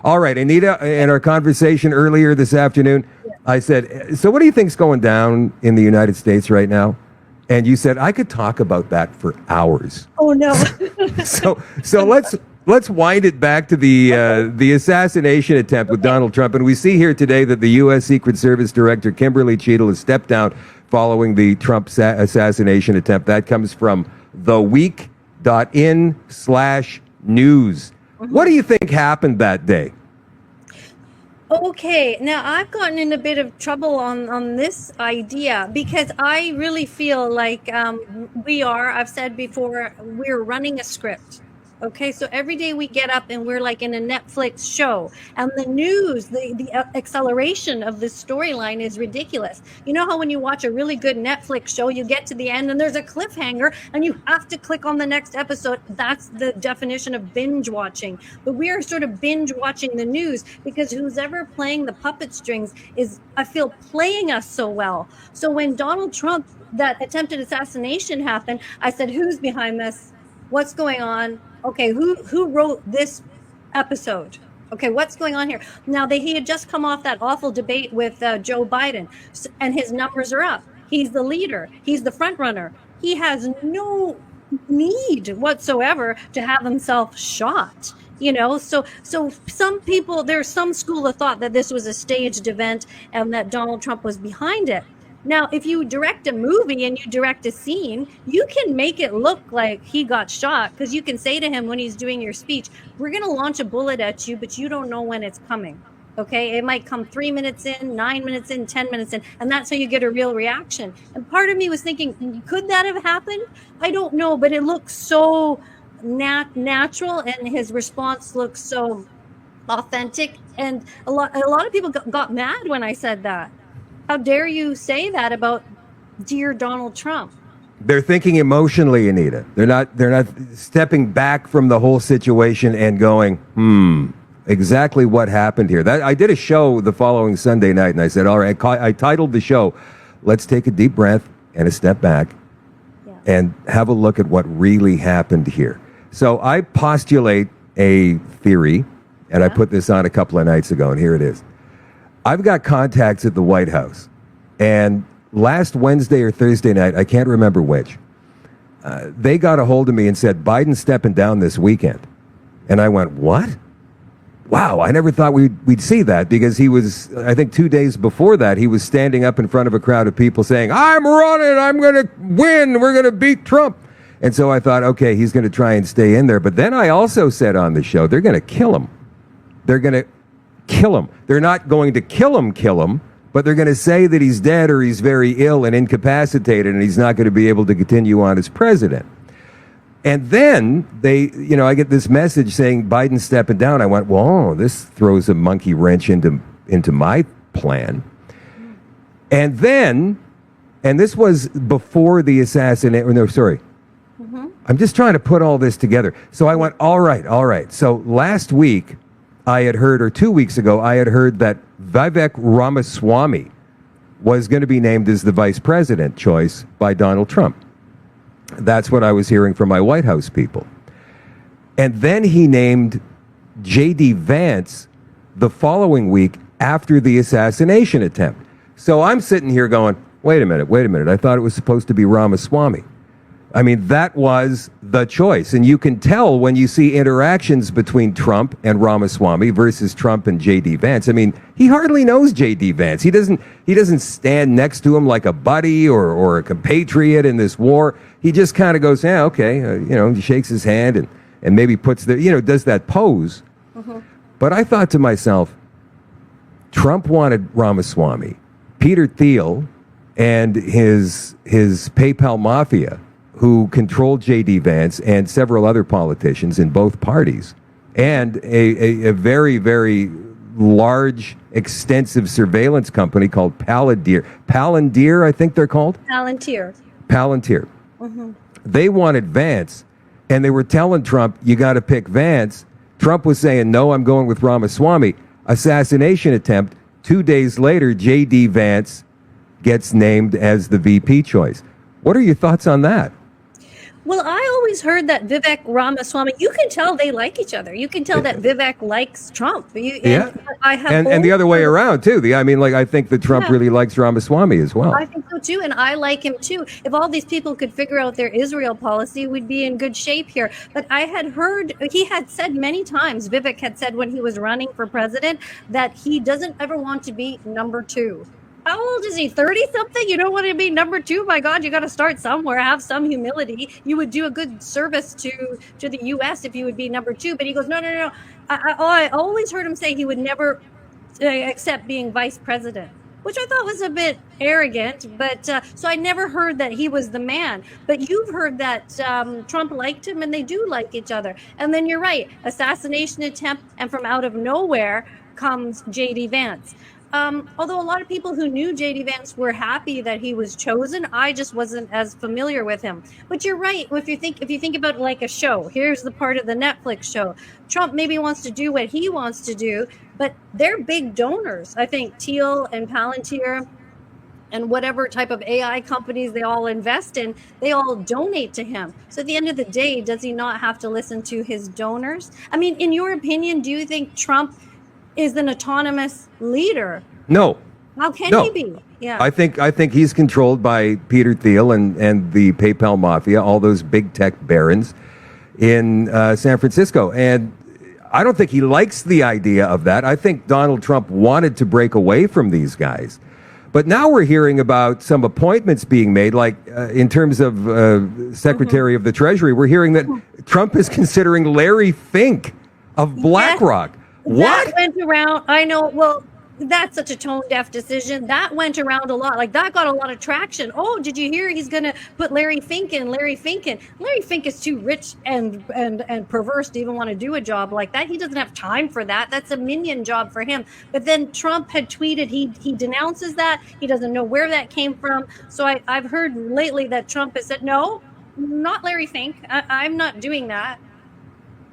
All right, Anita, in our conversation earlier this afternoon, I said, so what do you think's going down in the United States right now? And you said, I could talk about that for hours. Oh, no. So let's wind it back to the assassination attempt with Donald Trump. And we see here today that the U.S. Secret Service Director Kimberly Cheadle has stepped down following the Trump assassination attempt. That comes from theweek.in/news. What do you think happened that day? Okay, now I've gotten in a bit of trouble on this idea because I really feel like I've said before, we're running a script. Okay, so every day we get up and we're like in a Netflix show, and the news, the acceleration of this storyline is ridiculous. You know how when you watch a really good Netflix show, you get to the end and there's a cliffhanger and you have to click on the next episode. That's the definition of binge watching. But we are sort of binge watching the news because who's ever playing the puppet strings is, I feel, playing us so well. So when Donald Trump, that attempted assassination happened, I said, who's behind this? What's going on? Okay, who wrote this episode? Okay, what's going on here? Now, he had just come off that awful debate with Joe Biden, and his numbers are up. He's the leader. He's the front runner. He has no need whatsoever to have himself shot. You know, so some people, there's some school of thought that this was a staged event and that Donald Trump was behind it. Now, if you direct a movie and you direct a scene, you can make it look like he got shot, because you can say to him when he's doing your speech, we're going to launch a bullet at you, but you don't know when it's coming. Okay, it might come 3 minutes in, 9 minutes in, 10 minutes in, and that's how you get a real reaction. And part of me was thinking, could that have happened? I don't know, but it looks so natural, and his response looks so authentic. And a lot of people got mad when I said that. How dare you say that about dear Donald Trump? They're thinking emotionally, Anita. They're not stepping back from the whole situation and going, exactly what happened here. I did a show the following Sunday night, and I said, all right, I titled the show, Let's Take a Deep Breath and a Step Back and have a look at what really happened here. So I postulate a theory, and I put this on a couple of nights ago, and here it is. I've got contacts at the White House, and last Wednesday or Thursday night, I can't remember which, they got a hold of me and said, Biden's stepping down this weekend. And I went, what? Wow, I never thought we'd see that, because he was, I think 2 days before that, he was standing up in front of a crowd of people saying, I'm running, I'm going to win, we're going to beat Trump. And so I thought, okay, he's going to try and stay in there. But then I also said on the show, they're going to kill him. They're going to kill him. They're not going to kill him, but they're going to say that he's dead or he's very ill and incapacitated and he's not going to be able to continue on as president. And then I get this message saying Biden's stepping down. I went, well, this throws a monkey wrench into my plan. And then, and this was before the assassination, no, sorry. I'm just trying to put all this together. So I went, all right. So last week, I had heard, or 2 weeks ago, I had heard that Vivek Ramaswamy was going to be named as the vice president choice by Donald Trump. That's what I was hearing from my White House people. And then he named J.D. Vance the following week after the assassination attempt. So I'm sitting here going, wait a minute. I thought it was supposed to be Ramaswamy. I mean, that was the choice. And you can tell when you see interactions between Trump and Ramaswamy versus Trump and J.D. Vance. I mean, he hardly knows J.D. Vance. He doesn't stand next to him like a buddy or a compatriot in this war. He just kind of goes, yeah, okay. He shakes his hand and maybe puts does that pose. But I thought to myself, Trump wanted Ramaswamy. Peter Thiel and his PayPal mafia, who controlled J.D. Vance and several other politicians in both parties, and a very, very large, extensive surveillance company called Palantir. Palantir, I think they're called? Palantir. They wanted Vance, and they were telling Trump, you got to pick Vance. Trump was saying, no, I'm going with Ramaswamy. Assassination attempt. 2 days later, J.D. Vance gets named as the VP choice. What are your thoughts on that? Well, I always heard that Vivek Ramaswamy, you can tell they like each other. You can tell that Vivek likes Trump. Yeah. I have And the other way around, too. I mean, like, I think that Trump Yeah. really likes Ramaswamy as well. I think so too, and I like him too. If all these people could figure out their Israel policy, we'd be in good shape here. But I had heard, he had said many times, Vivek had said when he was running for president, that he doesn't ever want to be number two. How old is he? 30 something? You don't want to be number two? My God, you got to start somewhere. Have some humility. You would do a good service to the U.S. if you would be number two. But he goes, no. I always heard him say he would never accept being vice president, which I thought was a bit arrogant. But so I never heard that he was the man. But you've heard that Trump liked him, and they do like each other. And then you're right, assassination attempt, and from out of nowhere comes J.D. Vance. Although a lot of people who knew J.D. Vance were happy that he was chosen, I just wasn't as familiar with him. But you're right. If you think about it like a show, here's the part of the Netflix show. Trump maybe wants to do what he wants to do, but they're big donors. I think Teal and Palantir and whatever type of AI companies they all invest in, they all donate to him. So at the end of the day, does he not have to listen to his donors? I mean, in your opinion, do you think Trump is an autonomous leader? No. How can he be? Yeah. I think he's controlled by Peter Thiel and the PayPal mafia, all those big tech barons in San Francisco. And I don't think he likes the idea of that. I think Donald Trump wanted to break away from these guys. But now we're hearing about some appointments being made, like in terms of Secretary of the Treasury, we're hearing that Trump is considering Larry Fink of BlackRock. What? That went around. I know. Well, that's such a tone-deaf decision. That went around a lot. Like, that got a lot of traction. Oh, did you hear he's going to put Larry Fink in? Larry Fink is too rich and perverse to even want to do a job like that. He doesn't have time for that. That's a minion job for him. But then Trump had tweeted he denounces that. He doesn't know where that came from. So I've heard lately that Trump has said, no, not Larry Fink. I'm not doing that.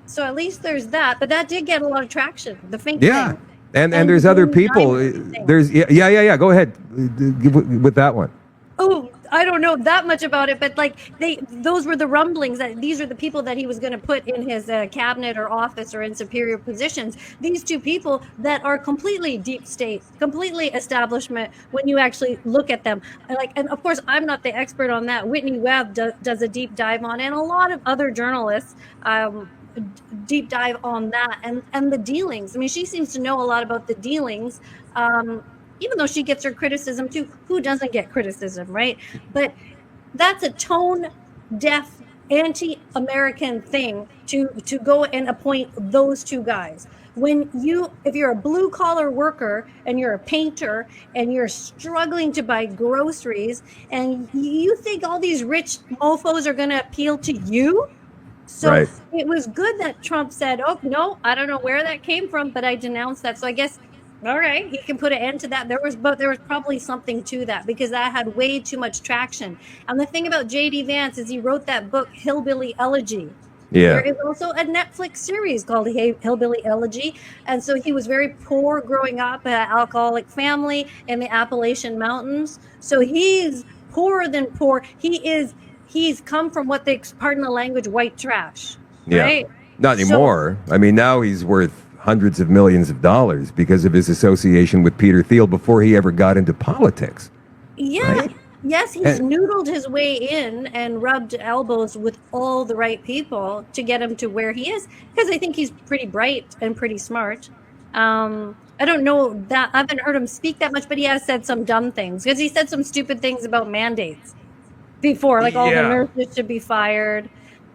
So at least there's that, but that did get a lot of traction. The Fink thing. And there's other people. There's yeah. Go ahead with that one. Oh, I don't know that much about it, but like those were the rumblings that these are the people that he was going to put in his cabinet or office or in superior positions. These two people that are completely deep state, completely establishment. When you actually look at them, and of course, I'm not the expert on that. Whitney Webb does a deep dive on it, and a lot of other journalists. Deep dive on that and the dealings. I mean, she seems to know a lot about the dealings, even though she gets her criticism too. Who doesn't get criticism, right? But that's a tone-deaf, anti-American thing to go and appoint those two guys. If you're a blue-collar worker and you're a painter and you're struggling to buy groceries and you think all these rich mofos are going to appeal to you. So right. It was good that Trump said, oh, no, I don't know where that came from, but I denounced that. So I guess, all right, he can put an end to that. There was probably something to that because that had way too much traction. And the thing about J.D. Vance is he wrote that book, Hillbilly Elegy. Yeah. There is also a Netflix series called Hillbilly Elegy. And so he was very poor growing up, an alcoholic family in the Appalachian Mountains. So he's poorer than poor. He's come from what they, pardon the language, white trash. Yeah. Right? Not anymore. I mean, now he's worth hundreds of millions of dollars because of his association with Peter Thiel before he ever got into politics. Yeah. Right? Yes, he's noodled his way in and rubbed elbows with all the right people to get him to where he is because I think he's pretty bright and pretty smart. I don't know that I haven't heard him speak that much, but he has said some dumb things because he said some stupid things about mandates before, like all the nurses should be fired.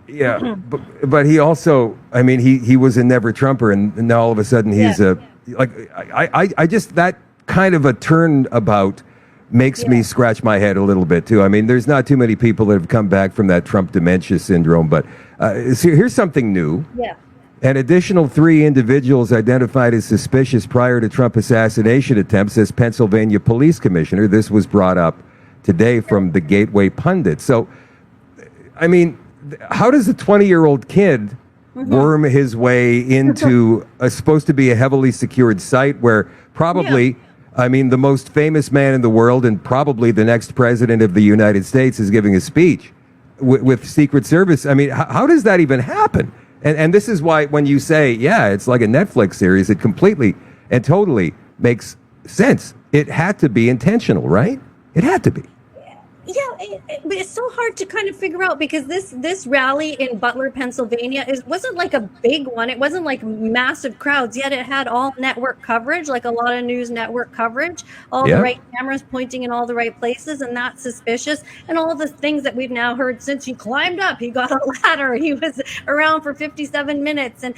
Yeah, but he also, I mean, he was a never Trumper, and now all of a sudden he's I just, that kind of a turnabout makes me scratch my head a little bit too. I mean, there's not too many people that have come back from that Trump dementia syndrome, but so here's something new. Yeah. An additional 3 individuals identified as suspicious prior to Trump assassination attempts as Pennsylvania police commissioner. This was brought up today from the Gateway Pundit. So, I mean, how does a 20-year-old kid worm his way into supposed to be a heavily secured site where probably, I mean, the most famous man in the world and probably the next president of the United States is giving a speech? with Secret Service. I mean, how does that even happen? And this is why when you say, yeah, it's like a Netflix series, it completely and totally makes sense. It had to be intentional, right? It had to be. Yeah, but it's so hard to kind of figure out because this rally in Butler, Pennsylvania, wasn't like a big one. It wasn't like massive crowds, yet it had all network coverage, like a lot of news network coverage, all the right cameras pointing in all the right places, and that's suspicious. And all the things that we've now heard since he climbed up, he got a ladder, he was around for 57 minutes, and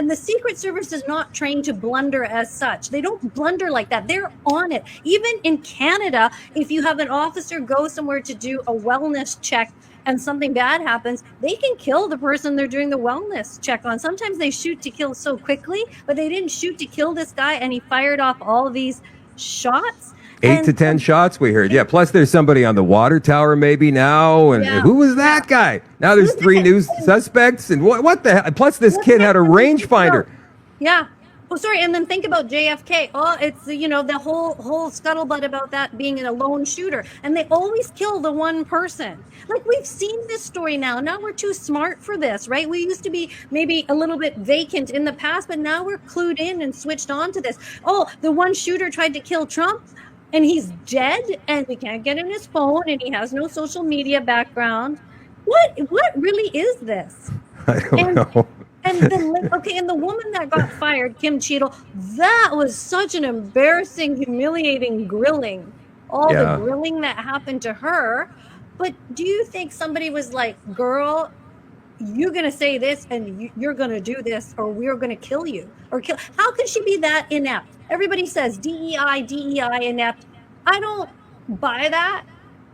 the Secret Service is not trained to blunder as such. They don't blunder like that. They're on it. Even in Canada, if you have an officer go somewhere to do a wellness check and something bad happens, they can kill the person they're doing the wellness check on. Sometimes they shoot to kill so quickly, but they didn't shoot to kill this guy, and he fired off all these shots. 8 to 10 shots we heard. Yeah, plus there's somebody on the water tower maybe now. And who was that guy? Now there's 3 new suspects. And what the hell? Plus this kid had a rangefinder. Yeah. Oh, sorry. And then think about JFK. Oh, it's, the whole scuttlebutt about that being a lone shooter. And they always kill the one person. Like, we've seen this story now. Now we're too smart for this, right? We used to be maybe a little bit vacant in the past, but now we're clued in and switched on to this. Oh, the one shooter tried to kill Trump and he's dead and we can't get in his phone and he has no social media background. What really is this? I don't know. And the woman that got fired, Kim Cheadle, that was such an embarrassing, humiliating grilling. All the grilling that happened to her. But do you think somebody was like, girl, you're going to say this and you're going to do this or we're going to kill you? How could she be that inept? Everybody says DEI inept. I don't buy that.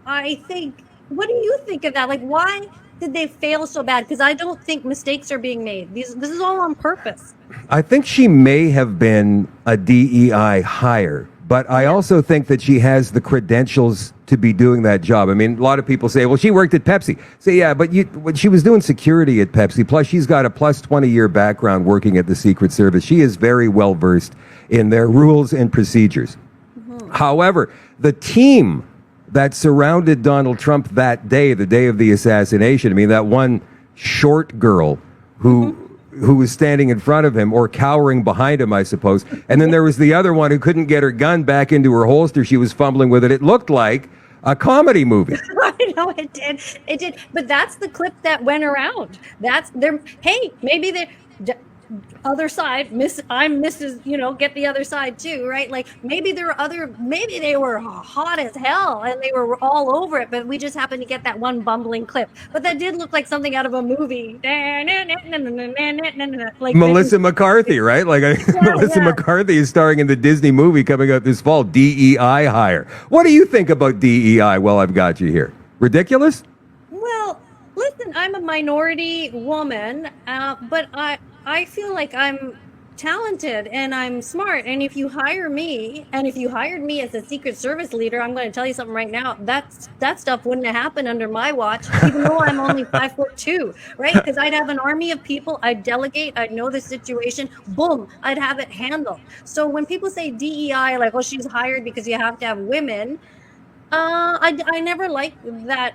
What do you think of that? Like, why did they fail so bad? Because I don't think mistakes are being made. This is all on purpose. I think she may have been a DEI hire, but I also think that she has the credentials to be doing that job. I mean, a lot of people say, well, she worked at Pepsi. Say, yeah, but when she was doing security at Pepsi, plus she's got a plus 20-year background working at the Secret Service. She is very well versed in their rules and procedures. Mm-hmm. However, the team that surrounded Donald Trump that day, the day of the assassination. I mean, that one short girl who was standing in front of him or cowering behind him, I suppose. And then there was the other one who couldn't get her gun back into her holster. She was fumbling with it. It looked like a comedy movie. I know it did. It did. But that's the clip that went around. Hey, maybe they're other side, I'm Mrs., get the other side too, right? Like maybe they were hot as hell and they were all over it, but we just happened to get that one bumbling clip. But that did look like something out of a movie. Like Melissa McCarthy, right? Like Melissa McCarthy is starring in the Disney movie coming out this fall, DEI hire. What do you think about DEI? Well, I've got you here. Ridiculous? Well, listen, I'm a minority woman, but I feel like I'm talented and I'm smart. And if you hire me, and if you hired me as a Secret Service leader, I'm going to tell you something right now. That stuff wouldn't have happened under my watch, even though I'm only 5'2", right? Because I'd have an army of people. I'd delegate. I'd know the situation. Boom. I'd have it handled. So when people say DEI, like, oh, she's hired because you have to have women, I never liked that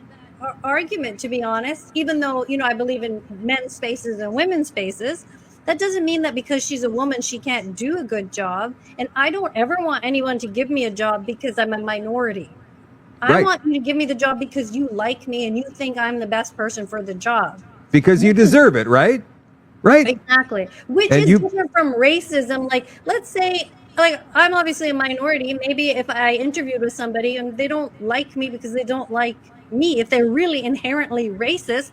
argument, to be honest, even though, I believe in men's spaces and women's spaces. That doesn't mean that because she's a woman, she can't do a good job. And I don't ever want anyone to give me a job because I'm a minority. I want you to give me the job because you like me and you think I'm the best person for the job. Because you deserve it, right? Right. Exactly. Which is different from racism. Like, let's say, like, I'm obviously a minority. Maybe if I interviewed with somebody and they don't like me because they don't like me, if they're really inherently racist,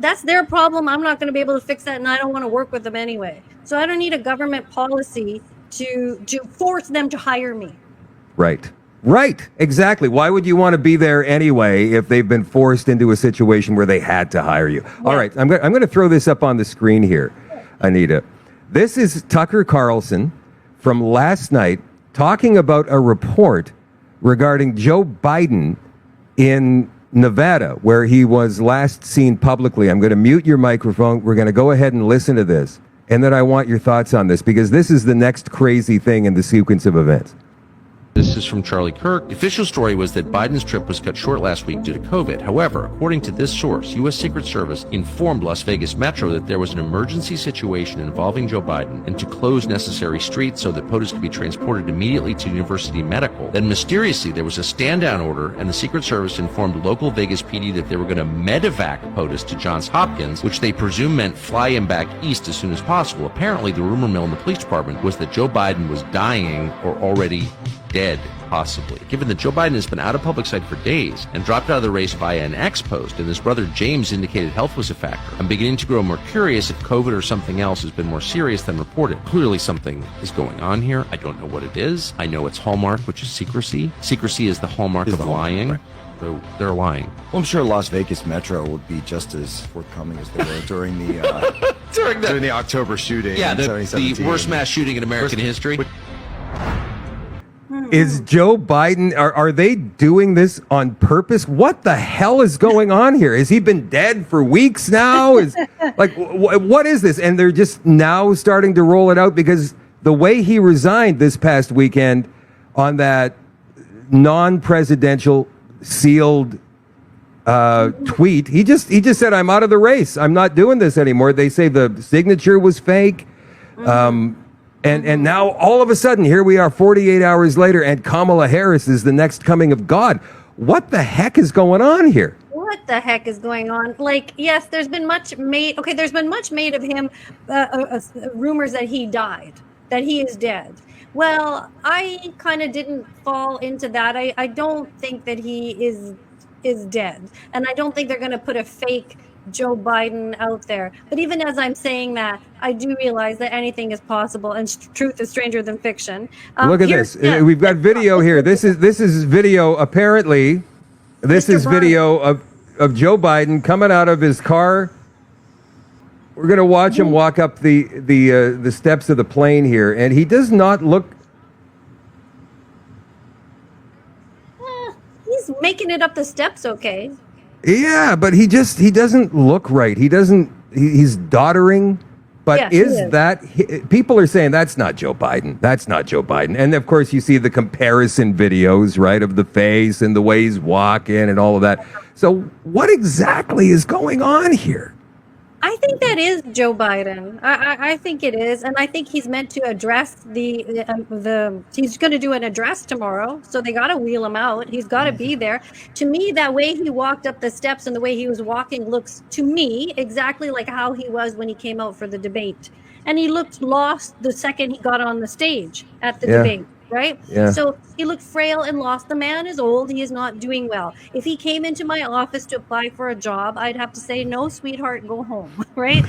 that's their problem. I'm not going to be able to fix that, and I don't want to work with them anyway. So I don't need a government policy to force them to hire me. Right. Exactly. Why would you want to be there anyway if they've been forced into a situation where they had to hire you? Yeah. All right. I'm going to throw this up on the screen here, Anita. This is Tucker Carlson from last night talking about a report regarding Joe Biden in Nevada, where he was last seen publicly. I'm going to mute your microphone. We're going to go ahead and listen to this. And then I want your thoughts on this, because this is the next crazy thing in the sequence of events. This is from Charlie Kirk. The official story was that Biden's trip was cut short last week due to COVID. However, according to this source, U.S. Secret Service informed Las Vegas Metro that there was an emergency situation involving Joe Biden and to close necessary streets so that POTUS could be transported immediately to University Medical. Then mysteriously, there was a stand-down order, and the Secret Service informed local Vegas PD that they were going to medevac POTUS to Johns Hopkins, which they presume meant fly him back east as soon as possible. Apparently, the rumor mill in the police department was that Joe Biden was dying or already dead, possibly. Given that Joe Biden has been out of public sight for days and dropped out of the race via an X post, and his brother James indicated health was a factor, I'm beginning to grow more curious if COVID or something else has been more serious than reported. Clearly something is going on here. I don't know what it is. I know it's hallmark, which is secrecy. Secrecy is the hallmark of lying. Right. So they're lying. Well, I'm sure Las Vegas Metro would be just as forthcoming as they were during the during the October shooting. Yeah, the worst mass shooting in American history. Is Joe Biden, are they doing this on purpose? What the hell is going on here? Has he been dead for weeks now? What is this? And they're just now starting to roll it out because the way he resigned this past weekend on that non-presidential sealed tweet, he just said, I'm out of the race. I'm not doing this anymore. They say the signature was fake. And now all of a sudden, here we are 48 hours later, and Kamala Harris is the next coming of God. What the heck is going on here? What the heck is going on? Like, yes, there's been much made. Okay, there's been much made of him. Rumors that he died, that he is dead. Well, I kind of didn't fall into that. I don't think that he is dead, and I don't think they're going to put a fake Joe Biden out there. But even as I'm saying that, I do realize that anything is possible, and truth is stranger than fiction. Look at this. We've got video here. This is video. Apparently, this is video of Joe Biden coming out of his car. We're going to watch him walk up the steps of the plane here, and he does not look. He's making it up the steps, okay. Yeah, but he doesn't look right. He's doddering. But yes, people are saying that's not Joe Biden. That's not Joe Biden. And of course you see the comparison videos, right, of the face and the way he's walking and all of that. So what exactly is going on here? I think that is Joe Biden. I think it is, and I think he's meant to address the. He's going to do an address tomorrow, so they got to wheel him out. He's got to be there. To me, that way he walked up the steps and the way he was walking looks to me exactly like how he was when he came out for the debate, and he looked lost the second he got on the stage at the debate. Right? Yeah. So he looked frail and lost. The man is old. He is not doing well. If he came into my office to apply for a job, I'd have to say, no, sweetheart, go home. Right?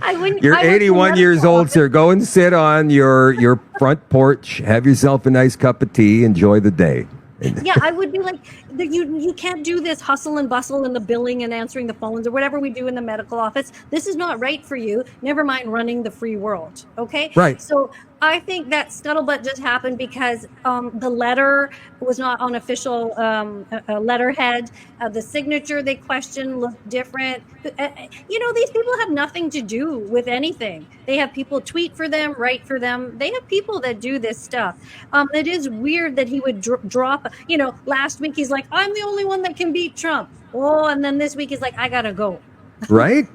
I wouldn't. You're 81 years old, sir. Go and sit on your front porch. Have yourself a nice cup of tea. Enjoy the day. Yeah, I would be like, you can't do this hustle and bustle in the billing and answering the phones or whatever we do in the medical office. This is not right for you. Never mind running the free world. Okay? Right. So I think that scuttlebutt just happened because the letter was not on official letterhead. The signature they questioned looked different. These people have nothing to do with anything. They have people tweet for them, write for them. They have people that do this stuff. It is weird that he would drop. Last week he's like, I'm the only one that can beat Trump. Oh, and then this week he's like, I gotta go. Right.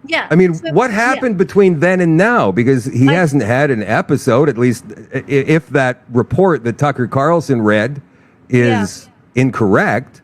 Yeah. I mean, what happened between then and now? Because he hasn't had an episode, at least if that report that Tucker Carlson read is incorrect.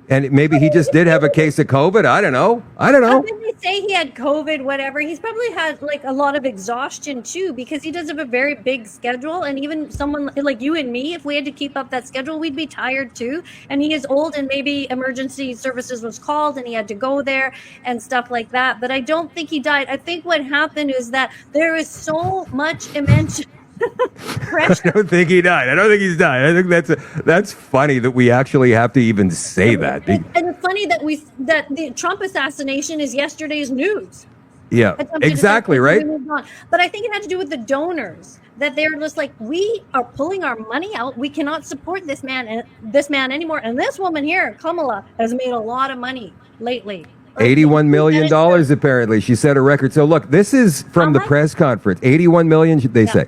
And maybe he just did have a case of COVID. I don't know. When they say he had COVID, whatever, he's probably had like a lot of exhaustion too, because he does have a very big schedule. And even someone like you and me, if we had to keep up that schedule, we'd be tired too. And he is old, and maybe emergency services was called and he had to go there and stuff like that. But I don't think he died. I think what happened is that there is so much immense pressure. I don't think he died. I don't think he's died. I think that's funny that we actually have to even say that. And it's funny that the Trump assassination is yesterday's news. Yeah, exactly, right? But I think it had to do with the donors, that they're just like, we are pulling our money out. We cannot support this man anymore. And this woman here, Kamala, has made a lot of money lately. $81 million, apparently. She set a record. So look, this is from the press conference. $81 million, they say.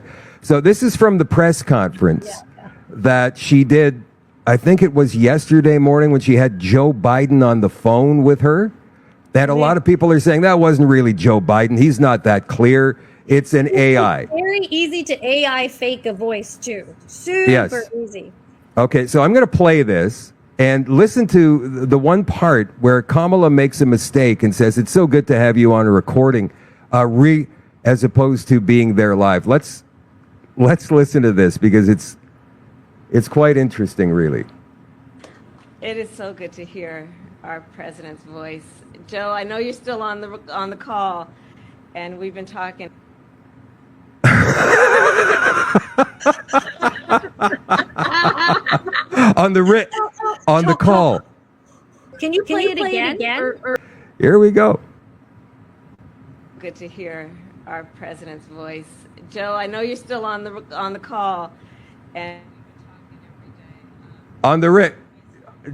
So this is from the press conference that she did. I think it was yesterday morning when she had Joe Biden on the phone with her. That a lot of people are saying that wasn't really Joe Biden. He's not that clear. It's an AI. It's very easy to AI fake a voice too. Super easy. Okay, so I'm going to play this and listen to the one part where Kamala makes a mistake and says, "It's so good to have you on a recording," as opposed to being there live. Let's listen to this because it's quite interesting, really. It is so good to hear our president's voice. Joe, I know you're still on the call, and we've been talking. on the call. Can you play it again? Here we go. Good to hear our president's voice. Joe, I know you're still on the call, and On the writ.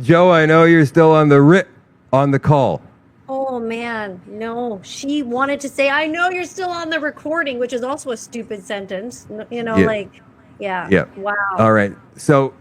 Joe, I know you're still on the call. Oh man, no. She wanted to say, "I know you're still on the recording," which is also a stupid sentence. You know, Yeah. like, yeah. Yeah. Wow. All right. So